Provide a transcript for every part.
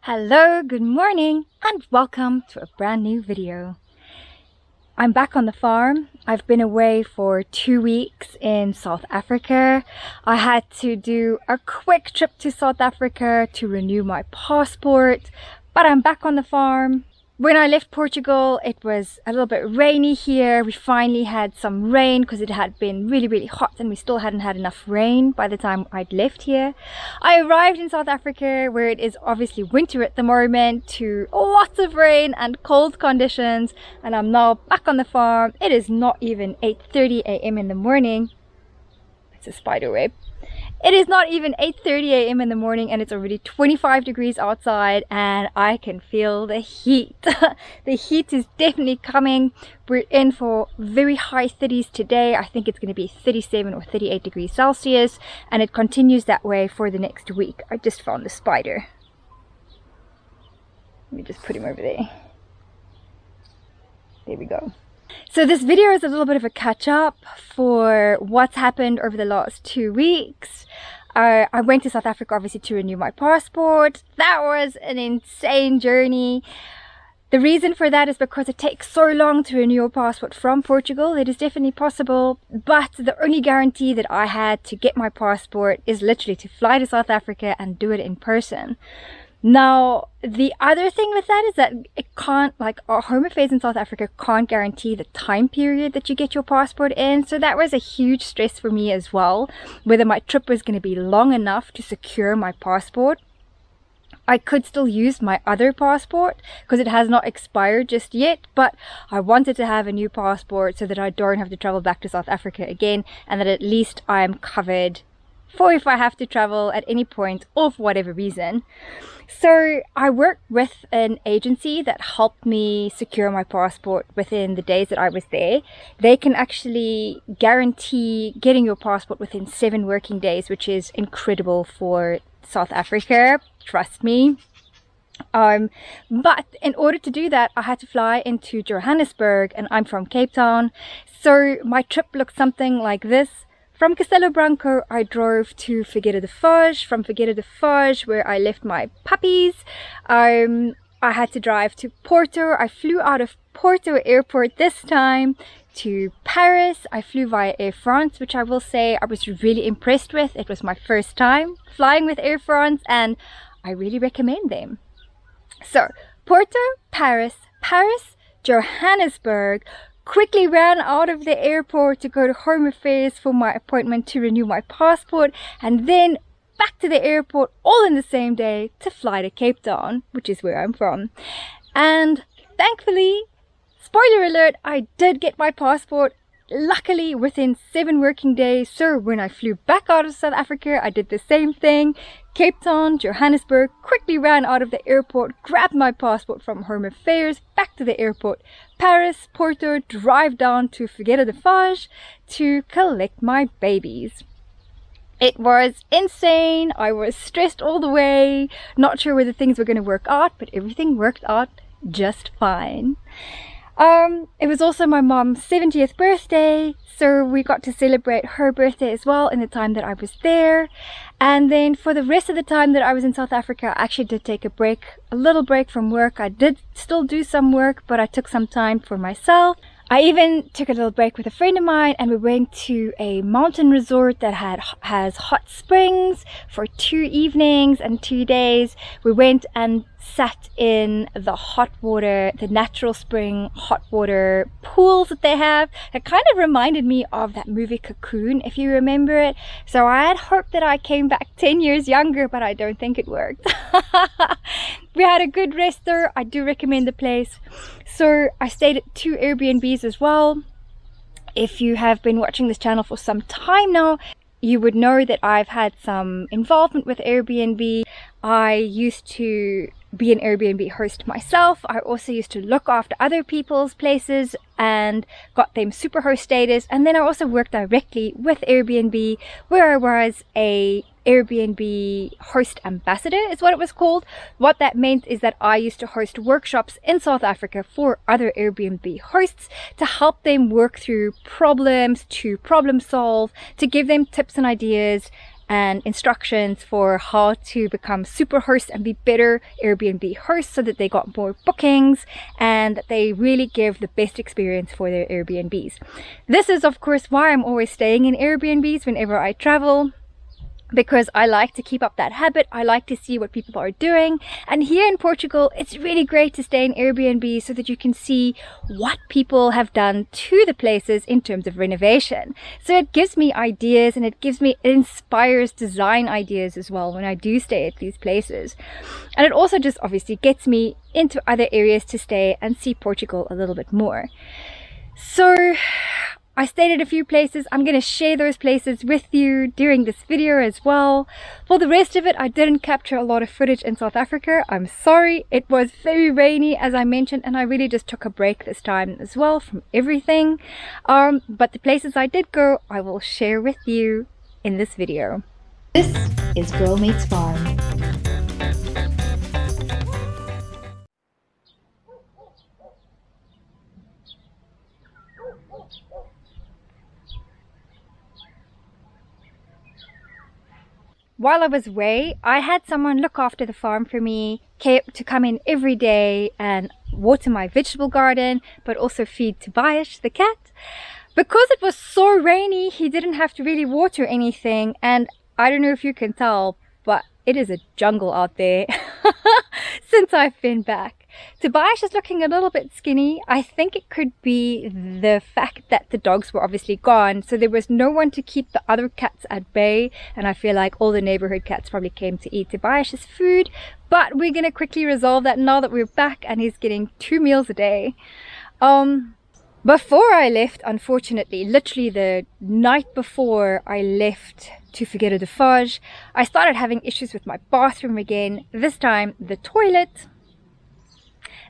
Hello, good morning, and welcome to a brand new video. I'm back on the farm. I've been away for 2 weeks in South Africa. I had to do a quick trip to South Africa to renew my passport, but I'm back on the farm. When I left Portugal, it was a little bit rainy here. We finally had some rain because it had been really hot and we still hadn't had enough rain by the time I'd left here. I arrived in South Africa where it is obviously winter at the moment, to lots of rain and cold conditions, and I'm now back on the farm. It is not even 8:30 a.m. in the morning. It's a spider web. It is not even 8:30 a.m. in the morning and it's already 25 degrees outside and I can feel the heat. The heat is definitely coming. We're in for very high 30s today. I think it's going to be 37 or 38 degrees Celsius and it continues that way for the next week. I just found the spider. Let me just put him over there. There we go. So this video is a little bit of a catch-up for what's happened over the last 2 weeks. I went to South Africa obviously to renew my passport. That was an insane journey. The reason for that is because it takes so long to renew your passport from Portugal. It is definitely possible, but the only guarantee that I had to get my passport is literally to fly to South Africa and do it in person. Now, the other thing with that is that it can't, like, our Home Affairs in South Africa can't guarantee the time period that you get your passport in. So that was a huge stress for me as well, whether my trip was going to be long enough to secure my passport. I could still use my other passport because it has not expired just yet, but I wanted to have a new passport so that I don't have to travel back to South Africa again, and that at least I am covered for if I have to travel at any point or for whatever reason. So I worked with an agency that helped me secure my passport within the days that I was there. They can actually guarantee getting your passport within 7 working days, which is incredible for South Africa, trust me. But in order to do that, I had to fly into Johannesburg, and I'm from Cape Town. So my trip looked something like this. From Castelo Branco, I drove to Figueira da Foz. From Figueira da Foz, where I left my puppies, I had to drive to Porto. I flew out of Porto Airport this time to Paris. I flew via Air France, which I will say I was really impressed with. It was my first time flying with Air France and I really recommend them. So, Porto, Paris, Johannesburg. Quickly ran out of the airport to go to Home Affairs for my appointment to renew my passport, and then back to the airport all in the same day to fly to Cape Town, which is where I'm from. And thankfully, spoiler alert, I did get my passport, luckily within 7 working days. So when I flew back out of South Africa, I did the same thing. Cape Town, Johannesburg, quickly ran out of the airport, grabbed my passport from Home Affairs, back to the airport, Paris, Porto, drive down to Figueira da Foz to collect my babies. It was insane. I was stressed all the way, not sure whether things were going to work out, but everything worked out just fine. It was also my mom's 70th birthday, so we got to celebrate her birthday as well in the time that I was there. And then for the rest of the time that I was in South Africa, I actually did take a break, a little break from work. I did still do some work, but I took some time for myself. I even took a little break with a friend of mine and we went to a mountain resort that has hot springs for 2 evenings and 2 days. We went and sat in the hot water, the natural spring hot water pools that they have. It kind of reminded me of that movie Cocoon, if you remember it. So I had hoped that I came back 10 years younger, but I don't think it worked. We had a good rest there. I do recommend the place. So I stayed at 2 Airbnbs as well. If you have been watching this channel for some time now, you would know that I've had some involvement with Airbnb. I used to be an Airbnb host myself. I also used to look after other people's places and got them superhost status. And then I also worked directly with Airbnb, where I was a Airbnb host ambassador is what it was called. What that meant is that I used to host workshops in South Africa for other Airbnb hosts to help them work through problems, to problem solve, to give them tips and ideas and instructions for how to become super hosts and be better Airbnb hosts so that they got more bookings and that they really give the best experience for their Airbnbs. This is of course why I'm always staying in Airbnbs whenever I travel, because I like to keep up that habit. I like to see what people are doing. And here in Portugal, it's really great to stay in Airbnb so that you can see what people have done to the places in terms of renovation. So it gives me ideas, and it inspires design ideas as well when I do stay at these places. And it also just obviously gets me into other areas to stay and see Portugal a little bit more. So I stayed at a few places. I'm going to share those places with you during this video as well. For the rest of it, I didn't capture a lot of footage in South Africa. I'm sorry. It was very rainy, as I mentioned, and I really just took a break this time as well from everything. But the places I did go, I will share with you in this video. This is Girl Meets Farm. While I was away, I had someone look after the farm for me, to come in every day and water my vegetable garden, but also feed Tobias, the cat. Because it was so rainy, he didn't have to really water anything, and I don't know if you can tell, but it is a jungle out there since I've been back. Tobias is looking a little bit skinny. I think it could be the fact that the dogs were obviously gone, so there was no one to keep the other cats at bay, and I feel like all the neighborhood cats probably came to eat Tobias's food. But we're gonna quickly resolve that now that we're back and he's getting 2 meals a day. Before I left, unfortunately, literally the night before I left to Figueira da Foz, I started having issues with my bathroom again. This time the toilet.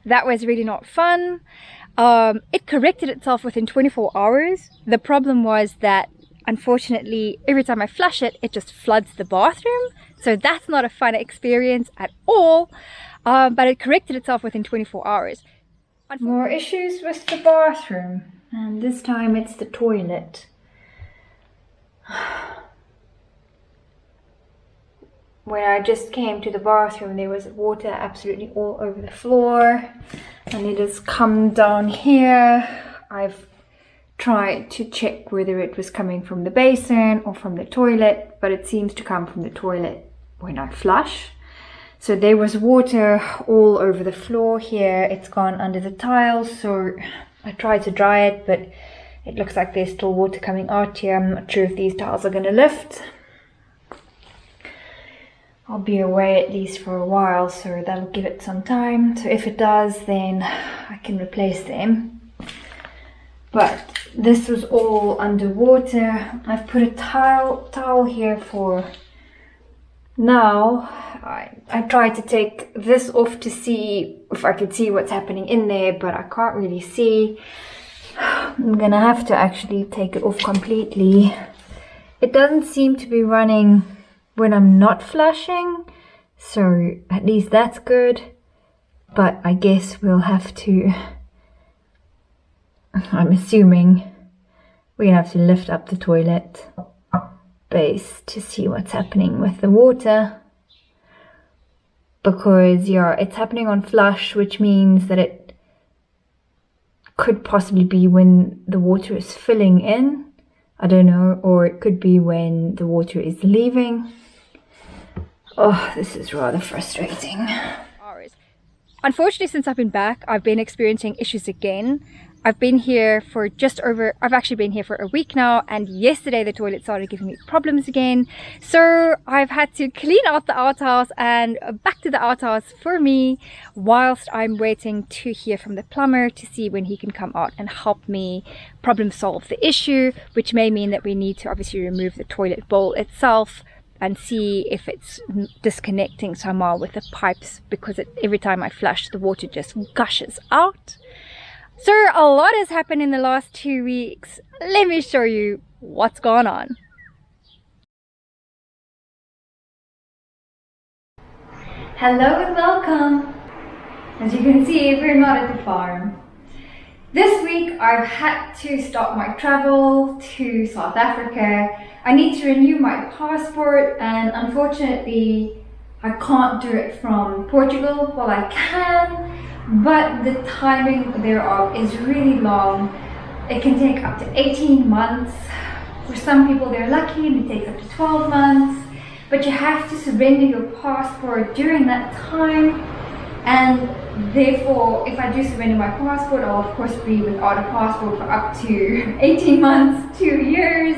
That was really not fun. It corrected itself within 24 hours. The problem was that, unfortunately, every time I flush it, it just floods the bathroom. So that's not a fun experience at all. But it corrected itself within 24 hours. More issues with the bathroom. And this time it's the toilet. When I just came to the bathroom, there was water absolutely all over the floor, and it has come down here. I've tried to check whether it was coming from the basin or from the toilet, but it seems to come from the toilet when I flush. So there was water all over the floor here. It's gone under the tiles, so I tried to dry it, but it looks like there's still water coming out here. I'm not sure if these tiles are going to lift. I'll be away at least for a while, so that'll give it some time. So if it does, then I can replace them. But this was all underwater. I've put a towel here for now. I tried to take this off to see if I could see what's happening in there, but I can't really see. I'm gonna have to actually take it off completely. It doesn't seem to be running when I'm not flushing, so at least that's good. But I guess we'll have to, I'm assuming we're gonna have to lift up the toilet base to see what's happening with the water, because yeah, it's happening on flush, which means that it could possibly be when the water is filling in, I don't know, or it could be when the water is leaving. Oh, this is rather frustrating. Unfortunately, since I've been back, I've been experiencing issues again. I've been here for I've actually been here for a week now, and yesterday the toilet started giving me problems again. So I've had to clean out the outhouse and back to the outhouse for me, whilst I'm waiting to hear from the plumber to see when he can come out and help me problem solve the issue, which may mean that we need to obviously remove the toilet bowl itself and see if it's disconnecting somehow with the pipes, because every time I flush, the water just gushes out. So a lot has happened in the last 2 weeks. Let me show you what's going on. Hello and welcome. As you can see, we're not at the farm. This week I've had to stop my travel to South Africa. I need to renew my passport, and unfortunately I can't do it from Portugal. Well, I can, but the timing thereof is really long. It can take up to 18 months. For some people they're lucky and it takes up to 12 months, but you have to surrender your passport during that time. And therefore, if I do surrender my passport, I'll of course be without a passport for up to 18 months, 2 years.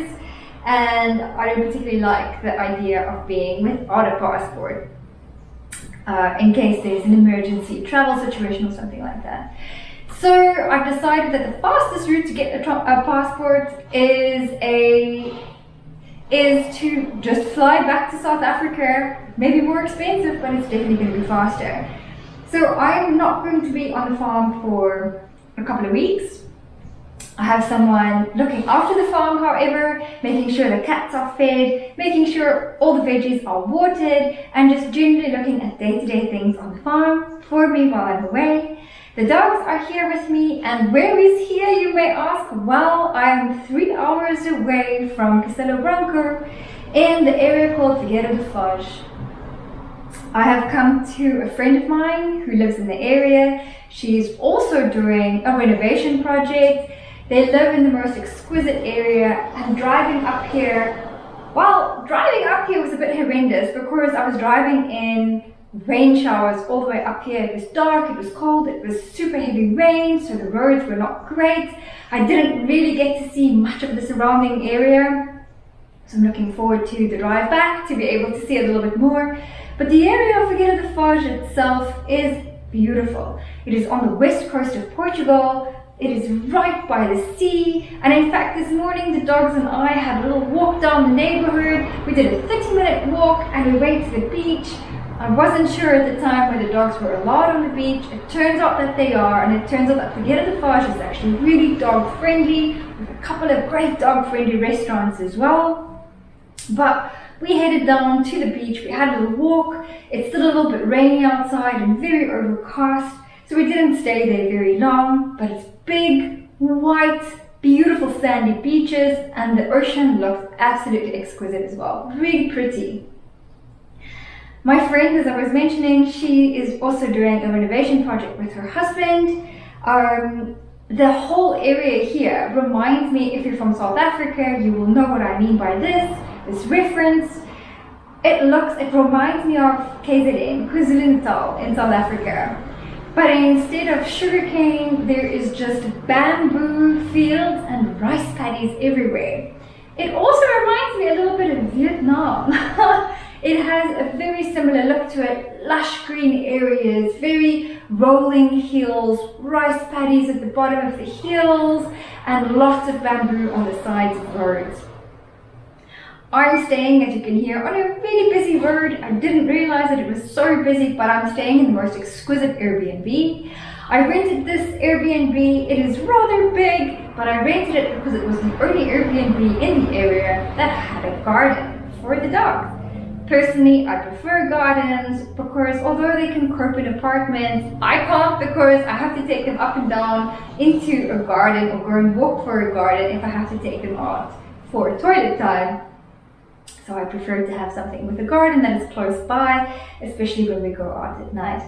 And I don't particularly like the idea of being without a passport in case there's an emergency travel situation or something like that. So I've decided that the fastest route to get a passport is to just fly back to South Africa. Maybe more expensive, but it's definitely going to be faster. So I'm not going to be on the farm for a couple of weeks. I have someone looking after the farm, however, making sure the cats are fed, making sure all the veggies are watered, and just generally looking at day-to-day things on the farm for me while I'm away. The dogs are here with me, and where is here, you may ask? Well, I am 3 hours away from Castelo Branco in the area called Figueira da Foz. I have come to a friend of mine who lives in the area. She's also doing a renovation project. They live in the most exquisite area, and driving up here was a bit horrendous because I was driving in rain showers all the way up here. It was dark, it was cold, it was super heavy rain, so the roads were not great. I didn't really get to see much of the surrounding area, so I'm looking forward to the drive back to be able to see a little bit more. But the area of Figueira da Foz itself is beautiful. It is on the west coast of Portugal. It is right by the sea, and in fact this morning the dogs and I had a little walk down the neighborhood. We did a 30-minute walk and we went to the beach. I wasn't sure at the time whether dogs were allowed on the beach. It turns out that they are, and it turns out that Figueira da Foz is actually really dog friendly, with a couple of great dog friendly restaurants as well. But we headed down to the beach, we had a little walk. It's still a little bit rainy outside and very overcast, so we didn't stay there very long, but it's big, white, beautiful sandy beaches, and the ocean looks absolutely exquisite as well, really pretty. My friend, as I was mentioning, she is also doing a renovation project with her husband. The whole area here reminds me, if you're from South Africa, you will know what I mean by this reference. It reminds me of KZN, KwaZulu-Natal in South Africa. But instead of sugarcane, there is just bamboo fields and rice paddies everywhere. It also reminds me a little bit of Vietnam. It has a very similar look to it, lush green areas, very rolling hills, rice paddies at the bottom of the hills, and lots of bamboo on the sides of roads. I'm staying, as you can hear, on a really busy road. I didn't realize that it was so busy, but I'm staying in the most exquisite Airbnb. I rented this Airbnb. It is rather big, but I rented it because it was the only Airbnb in the area that had a garden for the dogs. Personally, I prefer gardens because although they can cope in apartments, I can't, because I have to take them up and down into a garden or go and walk for a garden if I have to take them out for toilet time. So I prefer to have something with a garden that is close by, especially when we go out at night.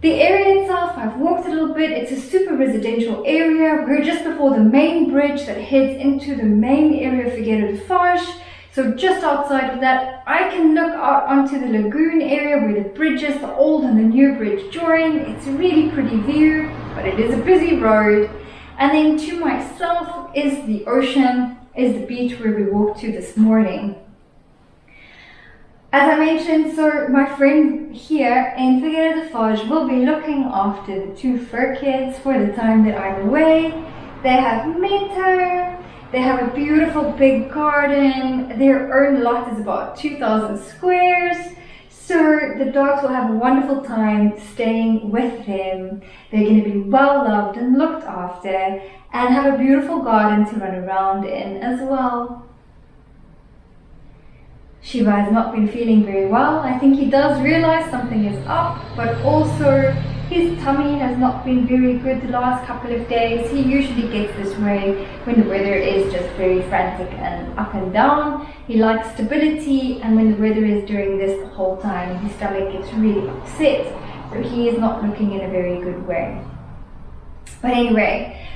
The area itself, I've walked a little bit. It's a super residential area. We're just before the main bridge that heads into the main area of Figueira da Foz. So just outside of that, I can look out onto the lagoon area where the bridges, the old and the new bridge join. It's a really pretty view, but it is a busy road. And then to myself is the ocean, is the beach where we walked to this morning. As I mentioned, so my friend here in Figueira da Foz will be looking after the 2 fur kids for the time that I'm away. They have Mento, they have a beautiful big garden. Their own lot is about 2,000 squares. So the dogs will have a wonderful time staying with them. They're going to be well loved and looked after and have a beautiful garden to run around in as well. Shiva has not been feeling very well. I think he does realize something is up, but also His tummy has not been very good the last couple of days. He usually gets this way when the weather is just very frantic and up and down. He likes stability, and when the weather is doing this the whole time, his stomach gets really upset. So he is not looking in a very good way. But anyway,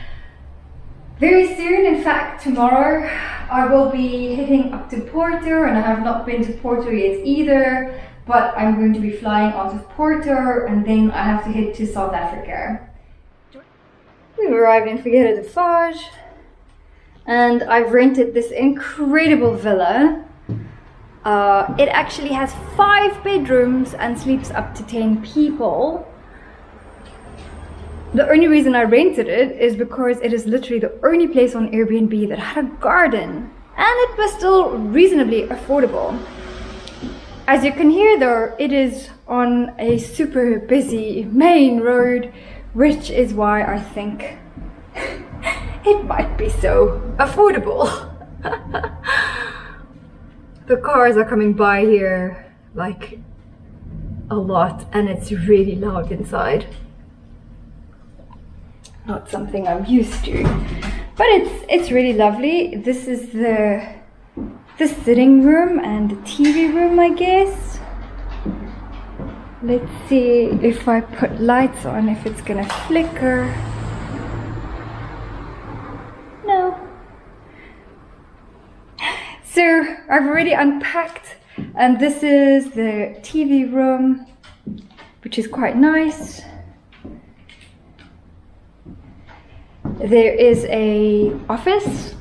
very soon, in fact tomorrow, I will be heading up to Porto, and I have not been to Porto yet either. But I'm going to be flying out of Porto, and then I have to head to South Africa. We've arrived in Figueira da Foz, and I've rented this incredible villa. It actually has 5 bedrooms and sleeps up to 10 people. The only reason I rented it is because it is literally the only place on Airbnb that had a garden, and it was still reasonably affordable. As you can hear though, it is on a super busy main road, which is why I think it might be so affordable. The cars are coming by here like a lot, and it's really loud inside. Not something I'm used to, but it's really lovely. This is the sitting room and the TV room, I guess. Let's see if I put lights on, if it's gonna flicker. No. So I've already unpacked, and this is the TV room, which is quite nice. There is a office.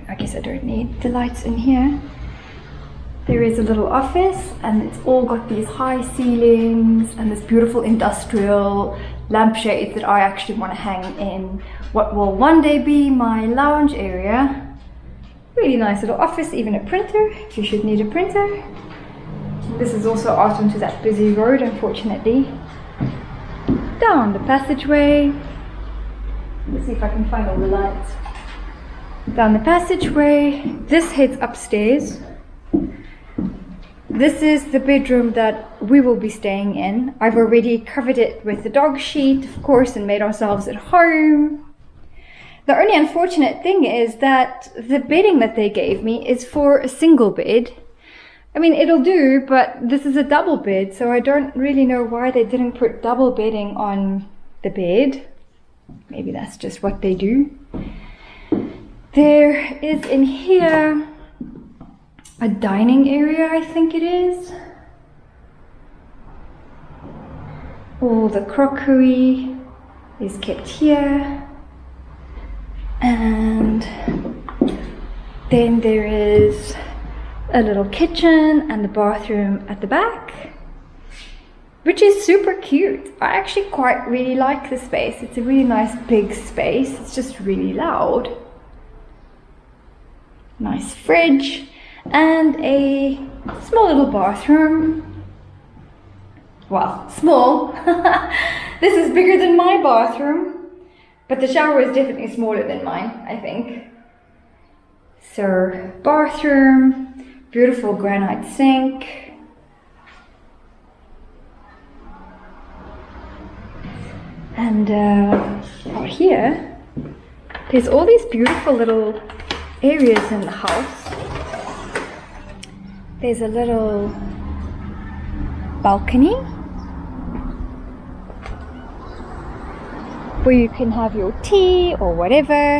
I guess I don't need the lights in here. There is a little office, and it's all got these high ceilings and this beautiful industrial lampshades that I actually want to hang in what will one day be my lounge area. Really nice little office, even a printer if you should need a printer. This is also out onto that busy road, unfortunately. Down the passageway. Let's see if I can find all the lights. Down the passageway, this heads upstairs. This is the bedroom that we will be staying in. I've already covered it with the dog sheet, of course, and made ourselves at home. The only unfortunate thing is that the bedding that they gave me is for a single bed. I mean, it'll do, but this is a double bed, so I don't really know why they didn't put double bedding on the bed. Maybe that's just what they do. There is in here a dining area, I think it is. All the crockery is kept here. And then there is a little kitchen and the bathroom at the back, which is super cute. I actually quite really like the space. It's a really nice big space. It's just really loud. Nice fridge and a small little bathroom. Well, small. This is bigger than my bathroom, but the shower is definitely smaller than mine, I think. So, bathroom, beautiful granite sink. And out here, there's all these beautiful little areas in the house. There's a little balcony where you can have your tea or whatever,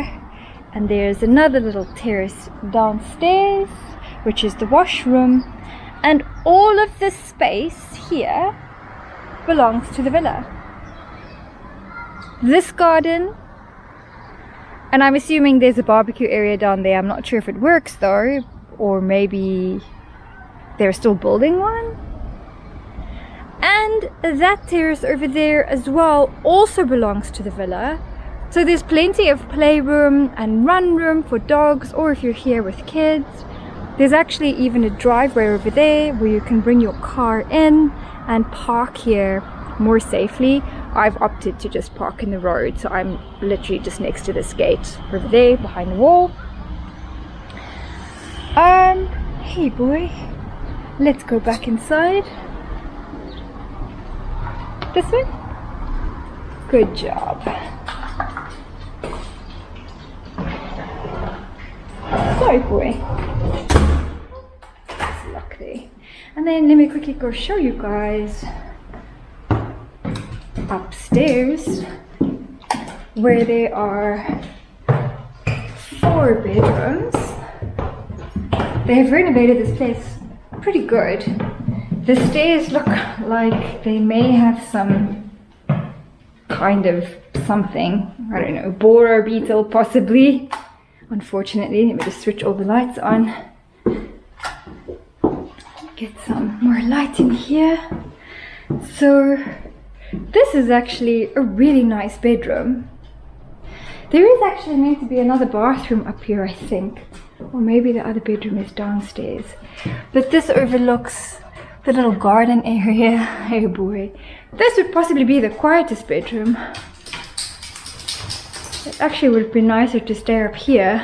and there's another little terrace downstairs, which is the washroom, and all of this space here belongs to the villa. This garden, and I'm assuming there's a barbecue area down there. I'm not sure if it works though, or maybe they're still building one. And that terrace over there as well also belongs to the villa. So there's plenty of playroom and run room for dogs, or if you're here with kids. There's actually even a driveway over there where you can bring your car in and park here more safely. I've opted to just park in the road, so I'm literally just next to this gate over there behind the wall. Hey boy, let's go back inside. This one? Good job. Sorry, boy. That's lucky. And then let me quickly go show you guys upstairs where there are 4 bedrooms. They have renovated this place pretty good. The stairs look like they may have some kind of something, I don't know, borer beetle possibly. Unfortunately, let me just switch all the lights on. Get some more light in here. So this is actually a really nice bedroom. There is actually meant to be another bathroom up here, I think. Or maybe the other bedroom is downstairs. But this overlooks the little garden area. Oh boy. This would possibly be the quietest bedroom. It actually would be nicer to stay up here.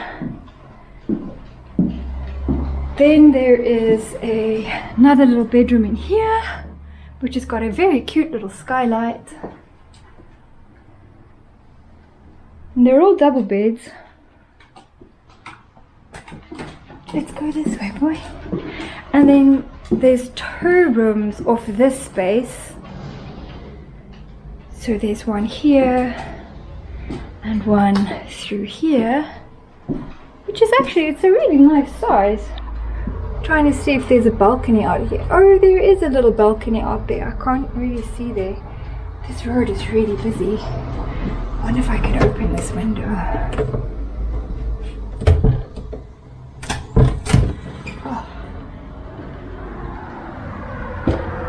Then there is another little bedroom in here, which has got a very cute little skylight. And they're all double beds. Let's go this way, boy. And then there's 2 rooms off this space. So there's one here and one through here, which is actually, it's a really nice size. Trying to see if there's a balcony out here. Oh, there is a little balcony out there. I can't really see there. This road is really busy. I wonder if I can open this window. Oh.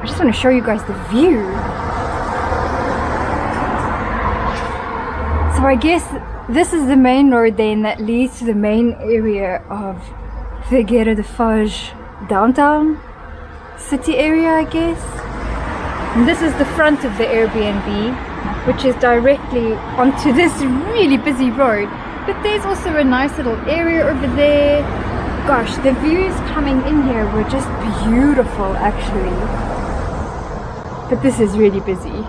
I just want to show you guys the view. So I guess this is the main road then that leads to the main area of Figueira da Foz downtown city area, I guess. And this is the front of the Airbnb, which is directly onto this really busy road. But there's also a nice little area over there. Gosh, the views coming in here were just beautiful actually. But this is really busy.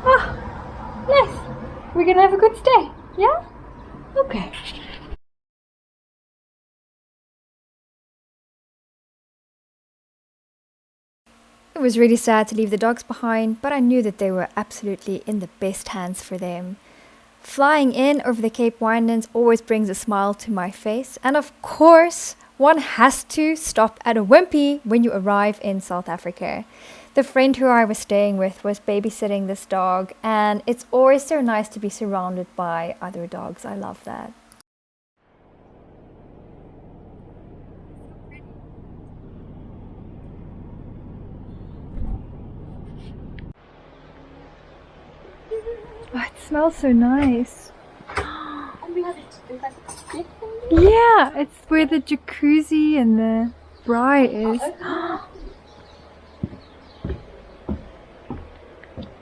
Ah, nice. We're gonna have a good stay, yeah? Okay. It was really sad to leave the dogs behind, but I knew that they were absolutely in the best hands for them. Flying in over the Cape Winelands always brings a smile to my face, and of course, one has to stop at a Wimpy when you arrive in South Africa. The friend who I was staying with was babysitting this dog, and it's always so nice to be surrounded by other dogs. I love that. Oh, it smells so nice. Yeah, it's where the jacuzzi and the braai is.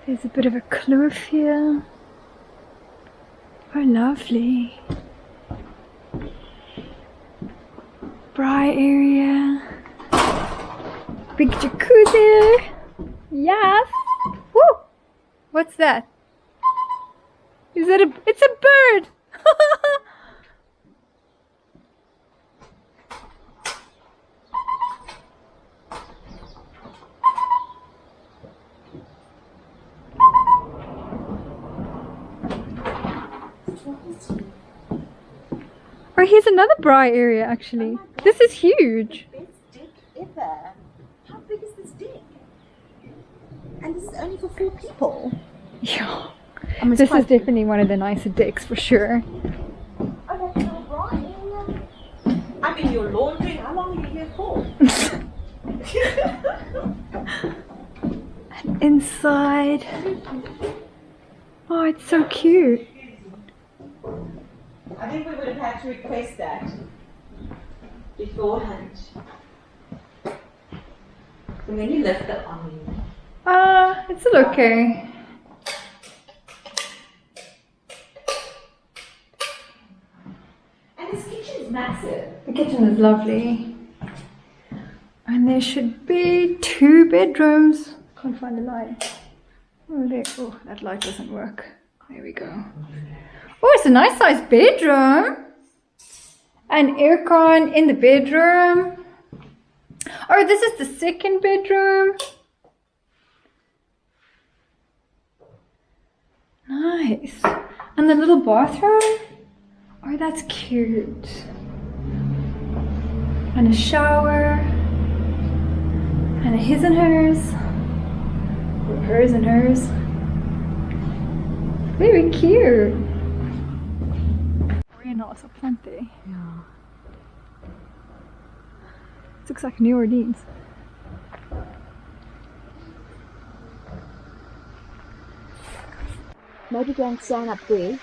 There's a bit of a kloof here. Oh, lovely. Braai area. Big jacuzzi. Yes. Woo! What's that? Is that it's a bird! Oh, here's another braai area actually. This is huge. Best deck ever. How big is this deck? And this is only for 4 people. Yeah. This is definitely one of the nicer decks for sure. Okay, so braai area. I mean, your laundry, how long are you here for? And inside. Oh, it's so cute. I think we would have had to request that beforehand. And then you lift it on. It's still okay. And this kitchen is massive. The kitchen is lovely. And there should be 2 bedrooms. Can't find the light. Oh, there. Oh, that light doesn't work. There we go. Oh, it's a nice sized bedroom. An aircon in the bedroom. Oh, this is the second bedroom. Nice. And the little bathroom. Oh, that's cute. And a shower. And a his and hers. Or hers and hers. Very cute. Very nice up front there. Yeah. It looks like New Orleans. Maybe go and stand up there.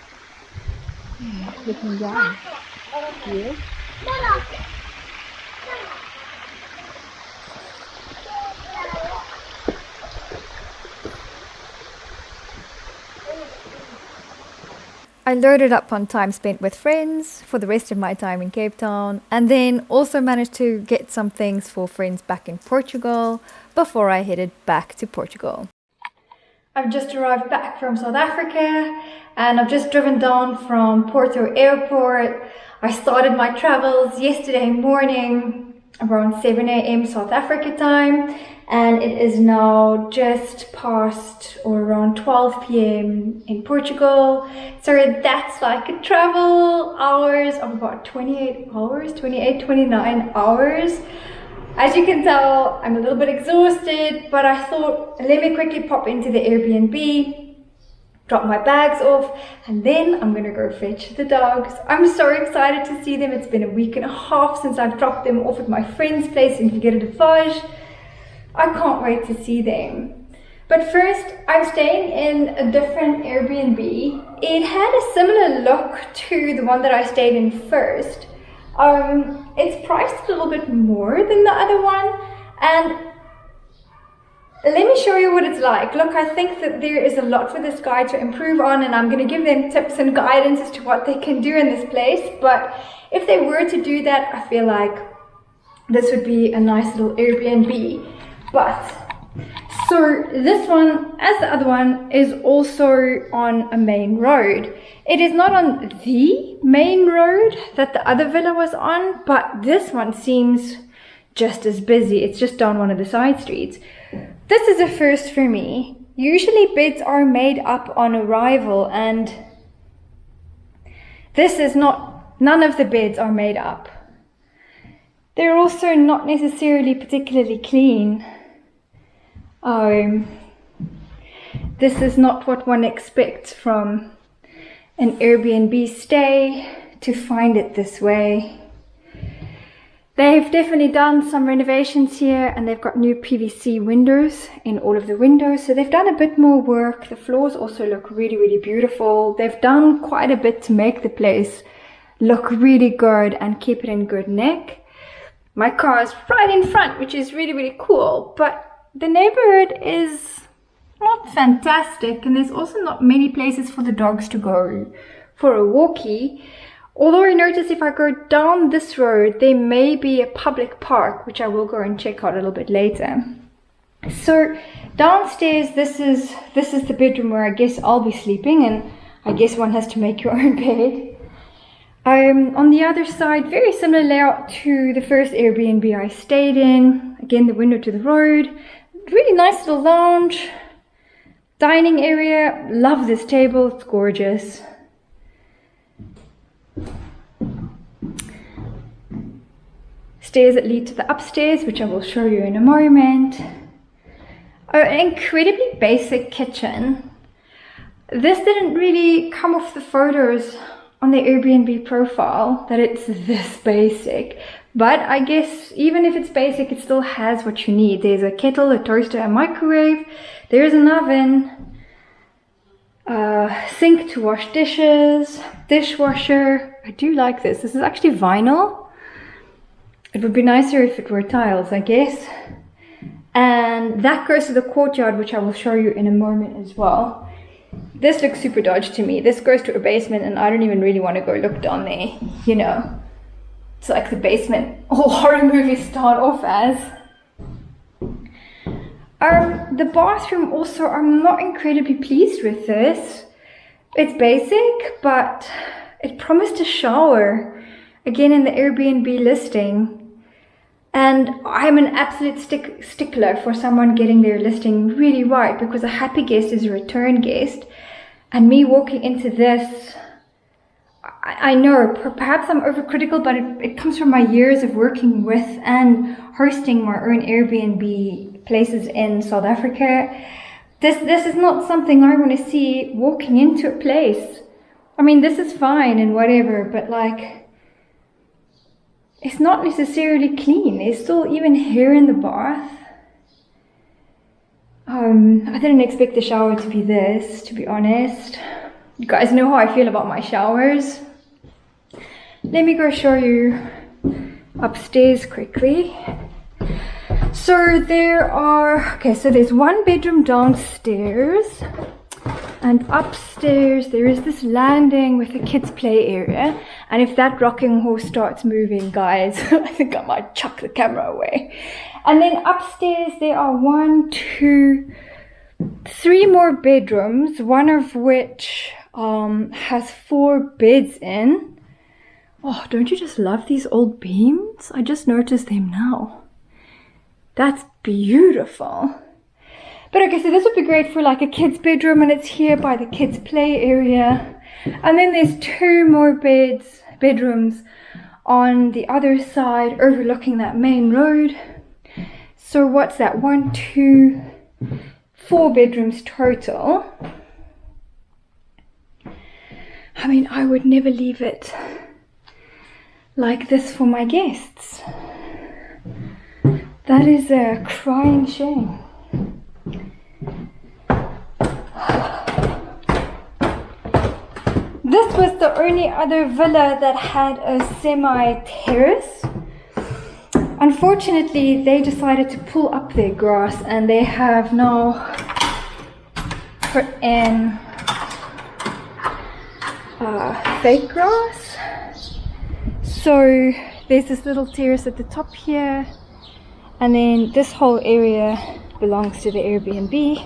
Looking down. Yeah. I loaded up on time spent with friends for the rest of my time in Cape Town, and then also managed to get some things for friends back in Portugal before I headed back to Portugal. I've just arrived back from South Africa and I've just driven down from Porto Airport. I started my travels yesterday morning around 7 a.m. South Africa time, and it is now just past or around 12 p.m. in Portugal. So that's like a travel hours of about 28 hours, 29 hours. As you can tell, I'm a little bit exhausted, but I thought, let me quickly pop into the Airbnb, drop my bags off, and then I'm gonna go fetch the dogs. I'm so excited to see them. It's been a week and a half since I've dropped them off at my friend's place in Figueira da Foz. I can't wait to see them. But first, I'm staying in a different Airbnb. It had a similar look to the one that I stayed in first. It's priced a little bit more than the other one, and let me show you what it's like. Look, I think that there is a lot for this guy to improve on, and I'm going to give them tips and guidance as to what they can do in this place. But if they were to do that, I feel like this would be a nice little Airbnb. But so this one, as the other one, is also on a main road. It is not on the main road that the other villa was on, but this one seems just as busy. It's just down one of the side streets. This is a first for me. Usually beds are made up on arrival, and this is not, none of the beds are made up. They're also not necessarily particularly clean. This is not what one expects from an Airbnb stay, to find it this way. They've definitely done some renovations here, and they've got new PVC windows in all of the windows, so they've done a bit more work. The floors also look really, really beautiful. They've done quite a bit to make the place look really good and keep it in good nick. My car is right in front, which is really, really cool, but the neighborhood is not fantastic, and there's also not many places for the dogs to go for a walkie. Although I notice if I go down this road, there may be a public park, which I will go and check out a little bit later. So downstairs, this is the bedroom where I guess I'll be sleeping, and I guess one has to make your own bed. On the other side, very similar layout to the first Airbnb I stayed in. Again, the window to the road. Really nice little lounge. Dining area. Love this table, it's gorgeous. Stairs that lead to the upstairs, which I will show you in a moment. Oh, an incredibly basic kitchen. This didn't really come off the photos on the Airbnb profile, that it's this basic. But I guess even if it's basic, it still has what you need. There's a kettle, a toaster, a microwave. There's an oven. Sink to wash dishes. Dishwasher. I do like this. This is actually vinyl. It would be nicer if it were tiles, I guess. And that goes to the courtyard, which I will show you in a moment as well. This looks super dodgy to me. This goes to a basement, and I don't even really want to go look down there, you know. It's like the basement all horror movies start off as. The bathroom also, I'm not incredibly pleased with this. It's basic, but it promised a shower, again in the Airbnb listing. And I'm an absolute stickler for someone getting their listing really right, because a happy guest is a return guest. And me walking into this, I know perhaps I'm overcritical, but it comes from my years of working with and hosting my own Airbnb places in South Africa. This is not something I want to see walking into a place. I mean, this is fine and whatever, but like, it's not necessarily clean. There's still even hair in the bath. I didn't expect the shower to be this, to be honest. You guys know how I feel about my showers. Let me go show you upstairs quickly. So there's one bedroom downstairs, and upstairs there is this landing with a kids play area. And if that rocking horse starts moving, guys, I think I might chuck the camera away. And then upstairs there are 1, 2, 3 more bedrooms, one of which has 4 beds in. Oh, don't you just love these old beams? I just noticed them now. That's beautiful. But okay, so this would be great for like a kid's bedroom, and it's here by the kids play area. And then there's 2 more bedrooms on the other side overlooking that main road. So what's that? 1, 2, 4 bedrooms total. I mean, I would never leave it like this for my guests. That is a crying shame. This was the only other villa that had a semi-terrace. Unfortunately, they decided to pull up their grass, and they have now put in fake grass. So there's this little terrace at the top here, and then this whole area belongs to the Airbnb.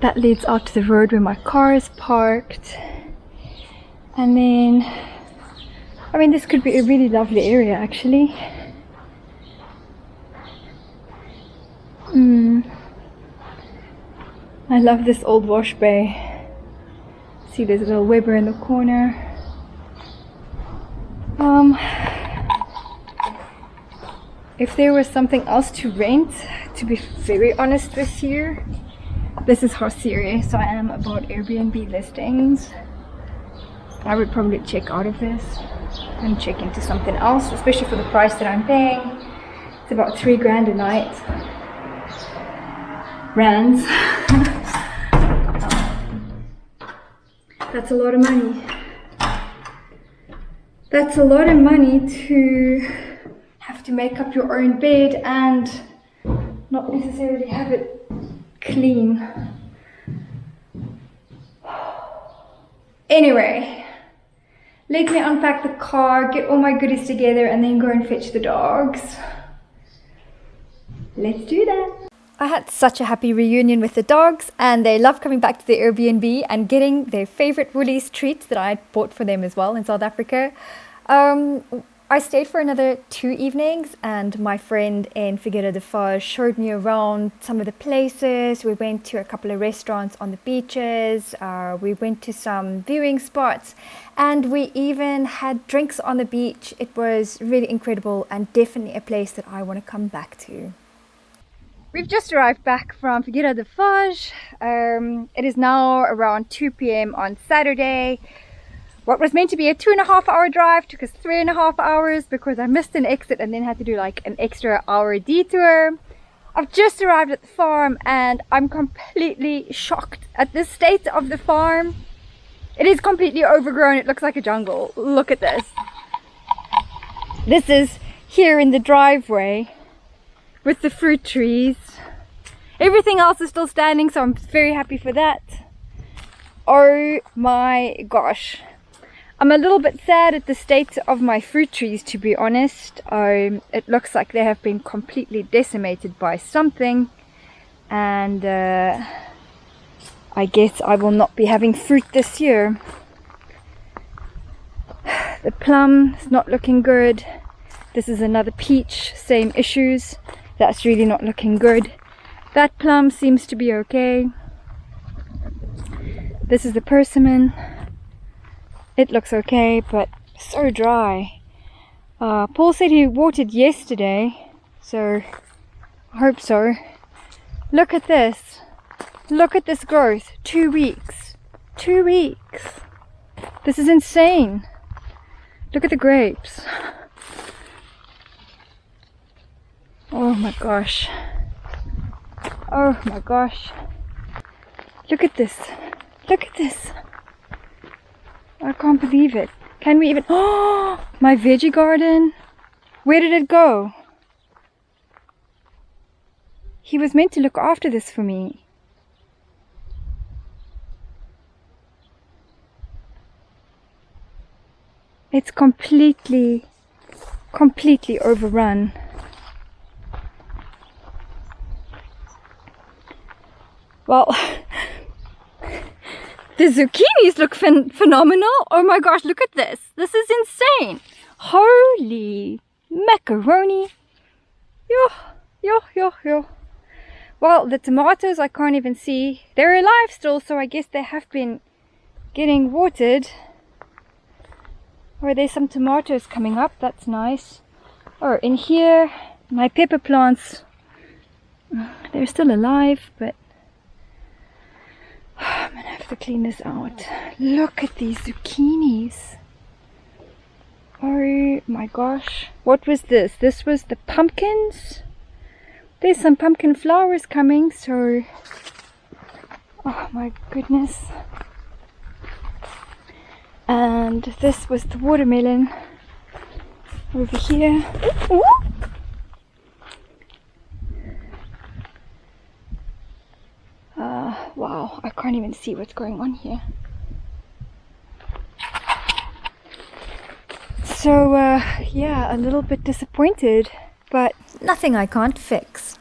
That leads out to the road where my car is parked. And then, I mean, this could be a really lovely area actually. I love this old wash bay. See, there's a little Weber in the corner. If there was something else to rent, to be very honest with you, this is how serious I am about Airbnb listings. I would probably check out of this and check into something else, especially for the price that I'm paying. It's about 3 grand a night. Rands. That's a lot of money. That's a lot of money to have to make up your own bed and not necessarily have it clean. Anyway, let me unpack the car, get all my goodies together, and then go and fetch the dogs. Let's do that. I had such a happy reunion with the dogs, and they love coming back to the Airbnb and getting their favorite Woolies treats that I had bought for them as well in South Africa. I stayed for another 2 evenings, and my friend in Figueira da Foz showed me around some of the places. We went to a couple of restaurants on the beaches, we went to some viewing spots, and we even had drinks on the beach. It was really incredible and definitely a place that I want to come back to. We've just arrived back from Figueira da Foz. It is now around 2 p.m. on Saturday. What was meant to be a 2.5 hour drive took us 3.5 hours because I missed an exit and then had to do like an extra hour detour. I've just arrived at the farm and I'm completely shocked at the state of the farm. It is completely overgrown. It looks like a jungle. Look at this. This is here in the driveway with the fruit trees. Everything else is still standing, so I'm very happy for that. Oh my gosh. I'm a little bit sad at the state of my fruit trees, to be honest. It looks like they have been completely decimated by something, and I guess I will not be having fruit this year. The plum is not looking good. This is another peach, same issues. That's really not looking good. That plum seems to be okay. This is the persimmon. It looks okay, but so dry. Paul said he watered yesterday, so I hope so. Look at this. Look at this growth. 2 weeks. 2 weeks. This is insane. Look at the grapes. Oh my gosh. Oh my gosh. Look at this. Look at this. I can't believe it. Can we even... Oh, my veggie garden. Where did it go? He was meant to look after this for me. It's completely overrun. Well, the zucchinis look phenomenal. Oh my gosh, look at this. This is insane. Holy macaroni. Yo. Well, the tomatoes I can't even see. They're alive still, so I guess they have been getting watered. Or there's some tomatoes coming up. That's nice. Or in here, my pepper plants. They're still alive, but I'm gonna have to clean this out. Look at these zucchinis. Oh my gosh. What was this? This was the pumpkins. There's some pumpkin flowers coming, so... Oh my goodness. And this was the watermelon over here. Ooh. Wow, I can't even see what's going on here. So, yeah, a little bit disappointed, but nothing I can't fix.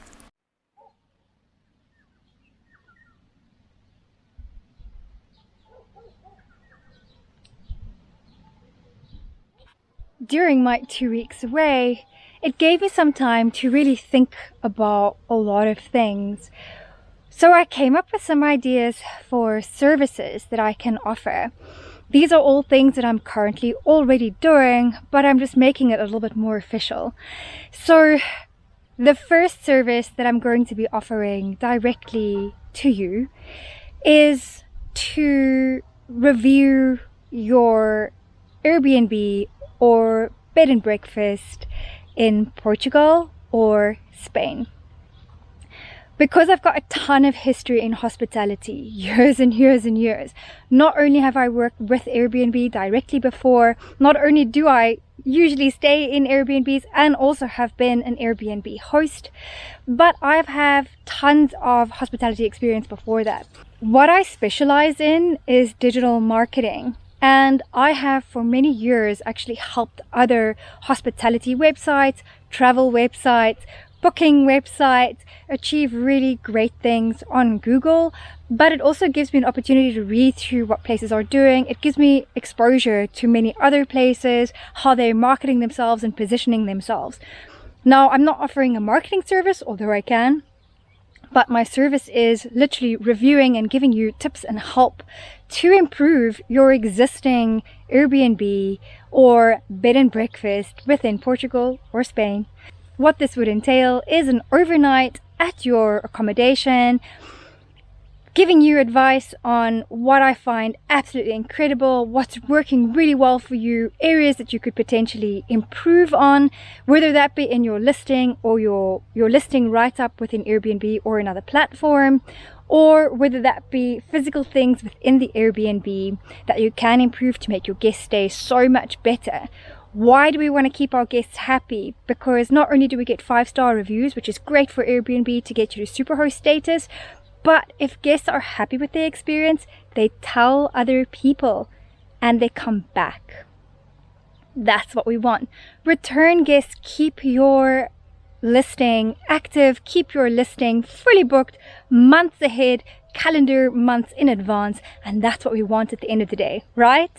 During my 2 weeks away, it gave me some time to really think about a lot of things. So I came up with some ideas for services that I can offer. These are all things that I'm currently already doing, but I'm just making it a little bit more official. So the first service that I'm going to be offering directly to you is to review your Airbnb or bed and breakfast in Portugal or Spain. Because I've got a ton of history in hospitality, years and years and years, not only have I worked with Airbnb directly before, not only do I usually stay in Airbnbs and also have been an Airbnb host, but I have tons of hospitality experience before that. What I specialize in is digital marketing. And I have for many years actually helped other hospitality websites, travel websites, booking websites achieve really great things on Google, but it also gives me an opportunity to read through what places are doing. It gives me exposure to many other places, how they're marketing themselves and positioning themselves. Now, I'm not offering a marketing service, although I can, but my service is literally reviewing and giving you tips and help to improve your existing Airbnb or bed and breakfast within Portugal or Spain. What this would entail is an overnight at your accommodation, giving you advice on what I find absolutely incredible, what's working really well for you, areas that you could potentially improve on, whether that be in your listing or your listing write-up within Airbnb or another platform, or whether that be physical things within the Airbnb that you can improve to make your guest stay so much better. Why do we want to keep our guests happy? Because not only do we get 5-star reviews, which is great for Airbnb to get you to superhost status, but if guests are happy with their experience, they tell other people. and they come back. That's what we want. Return guests, keep your listing active, keep your listing fully booked months ahead, calendar months in advance, and that's what we want at the end of the day, right?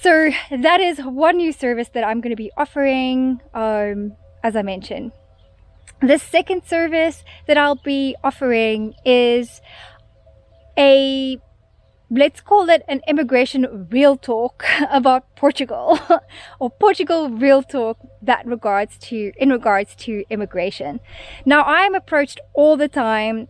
So that is one new service that I'm going to be offering, as I mentioned. The second service that I'll be offering is let's call it an immigration real talk about Portugal, or Portugal real talk in regards to immigration. Now, I'm approached all the time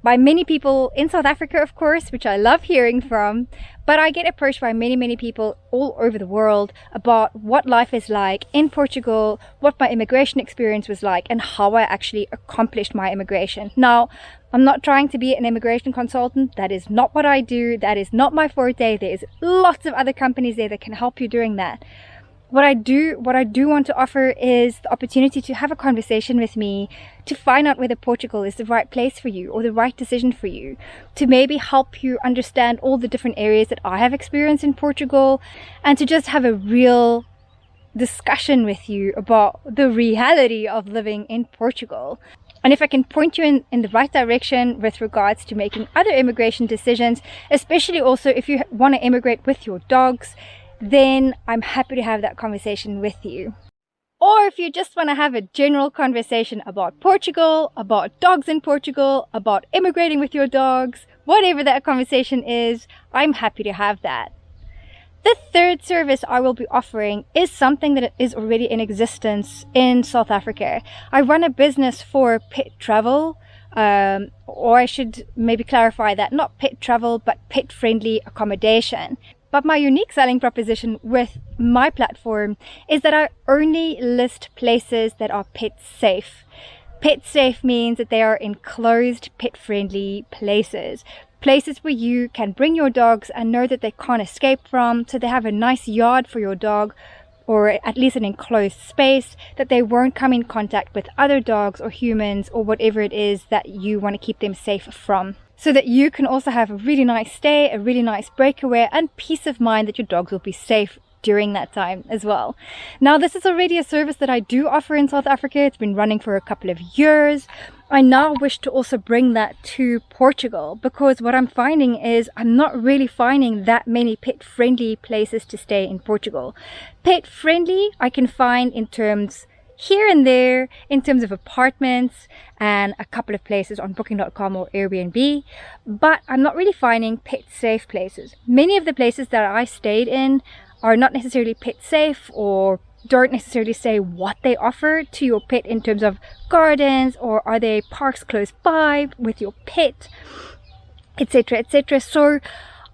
by many people in South Africa, of course, which I love hearing from, but I get approached by many people all over the world about what life is like in Portugal, what my immigration experience was like, and how I actually accomplished my immigration. Now, I'm not trying to be an immigration consultant. That is not what I do. That is not my forte. There's lots of other companies there that can help you doing that. What I do want to offer is the opportunity to have a conversation with me, to find out whether Portugal is the right place for you or the right decision for you, to maybe help you understand all the different areas that I have experienced in Portugal, and to just have a real discussion with you about the reality of living in Portugal. And if I can point you in the right direction with regards to making other immigration decisions, especially also if you want to immigrate with your dogs, then I'm happy to have that conversation with you. Or if you just want to have a general conversation about Portugal, about dogs in Portugal, about immigrating with your dogs, whatever that conversation is, I'm happy to have that. The third service I will be offering is something that is already in existence in South Africa. I run a business for pet travel, or I should maybe clarify that, not pet travel, but pet-friendly accommodation. But my unique selling proposition with my platform is that I only list places that are pet safe. Pet safe means that they are enclosed, pet-friendly places. Places where you can bring your dogs and know that they can't escape from, so they have a nice yard for your dog, or at least an enclosed space, that they won't come in contact with other dogs or humans or whatever it is that you want to keep them safe from. So that you can also have a really nice stay, a really nice breakaway, and peace of mind that your dogs will be safe during that time as well. Now, this is already a service that I do offer in South Africa. It's been running for a couple of years. I now wish to also bring that to Portugal, because what I'm finding is I'm not really finding that many pet-friendly places to stay in Portugal. Pet-friendly I can find in terms here and there, in terms of apartments and a couple of places on booking.com or Airbnb, but I'm not really finding pet safe places. Many of the places that I stayed in are not necessarily pet safe, or don't necessarily say what they offer to your pet in terms of gardens, or are there parks close by with your pet, etc, etc. So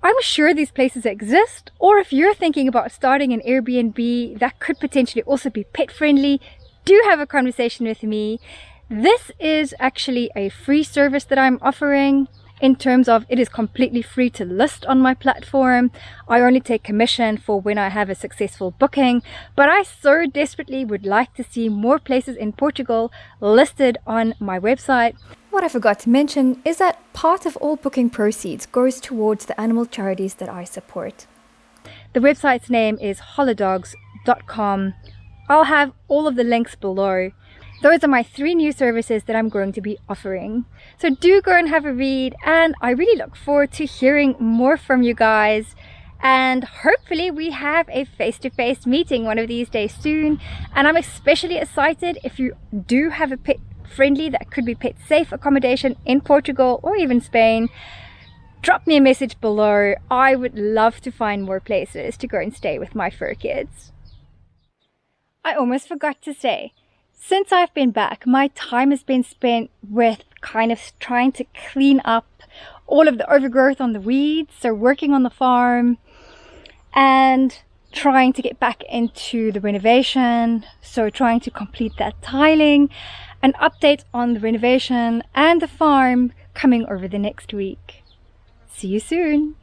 I'm sure these places exist, or if you're thinking about starting an Airbnb that could potentially also be pet friendly, do have a conversation with me. This is actually a free service that I'm offering, in terms of it is completely free to list on my platform. I only take commission for when I have a successful booking, but I so desperately would like to see more places in Portugal listed on my website. What I forgot to mention is that part of all booking proceeds goes towards the animal charities that I support. The website's name is holodogs.com. I'll have all of the links below. Those are my 3 new services that I'm going to be offering. So do go and have a read, and I really look forward to hearing more from you guys. And hopefully we have a face-to-face meeting one of these days soon. And I'm especially excited if you do have a pet-friendly, that could be pet-safe accommodation in Portugal or even Spain. Drop me a message below. I would love to find more places to go and stay with my fur kids. I almost forgot to say, since I've been back, my time has been spent with kind of trying to clean up all of the overgrowth on the weeds, so working on the farm and trying to get back into the renovation, so trying to complete that tiling, an update on the renovation and the farm coming over the next week. See you soon.